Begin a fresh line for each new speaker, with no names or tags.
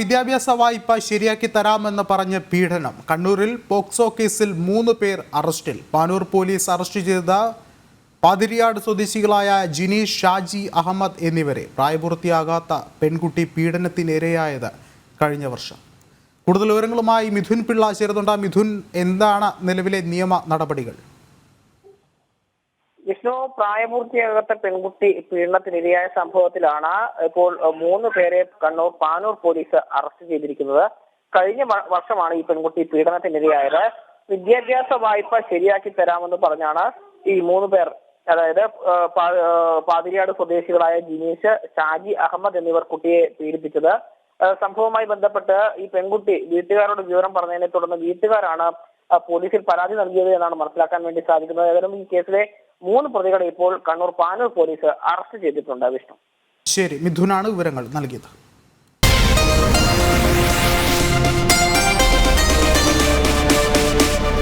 വിദ്യാഭ്യാസ വായ്പ ശരിയാക്കി തരാമെന്ന് പറഞ്ഞ് പീഡനം. കണ്ണൂരിൽ പോക്സോ കേസിൽ 3 പേർ അറസ്റ്റിൽ. പാനൂർ പോലീസ് അറസ്റ്റ് ചെയ്ത പാതിരിയാട് സ്വദേശികളായ ജിനീഷ്, ഷാജി അഹമ്മദ് എന്നിവരെ. പ്രായപൂർത്തിയാകാത്ത പെൺകുട്ടി പീഡനത്തിനിരയായത് കഴിഞ്ഞ വർഷം. കൂടുതൽ വിവരങ്ങളുമായി മിഥുൻ പിള്ള ചേരുന്നുണ്ട്. മിഥുൻ, എന്താണ് നിലവിലെ നിയമ നടപടികൾ?
വിഷ്ണു, പ്രായപൂർത്തിയാകാത്ത പെൺകുട്ടി പീഡനത്തിനിരയായ സംഭവത്തിലാണ് ഇപ്പോൾ 3 പേരെ കണ്ണൂർ പാനൂർ പോലീസ് അറസ്റ്റ് ചെയ്തിരിക്കുന്നത്. കഴിഞ്ഞ വർഷമാണ് ഈ പെൺകുട്ടി പീഡനത്തിനിരയായത്. വിദ്യാഭ്യാസ വായ്പ ശരിയാക്കി തരാമെന്ന് പറഞ്ഞാണ് ഈ 3 പേർ, അതായത് പാതിരിയാട് സ്വദേശികളായ ജിനീഷ്, ഷാജി അഹമ്മദ് എന്നിവർ കുട്ടിയെ പീഡിപ്പിച്ചത്. സംഭവവുമായി ബന്ധപ്പെട്ട് ഈ പെൺകുട്ടി വീട്ടുകാരോട് വിവരം പറഞ്ഞതിനെ തുടർന്ന് വീട്ടുകാരാണ് പോലീസിൽ പരാതി നൽകിയത് എന്നാണ് മനസ്സിലാക്കാൻ വേണ്ടി സാധിക്കുന്നത്. ഏതായാലും ഈ കേസിലെ 3 പ്രതികളെ ഇപ്പോൾ കണ്ണൂർ പാനൂർ പോലീസ് അറസ്റ്റ് ചെയ്തിട്ടുണ്ട്. വിഷ്ണു,
ശരി, മിഥുനാണ് വിവരങ്ങൾ നൽകിയത്.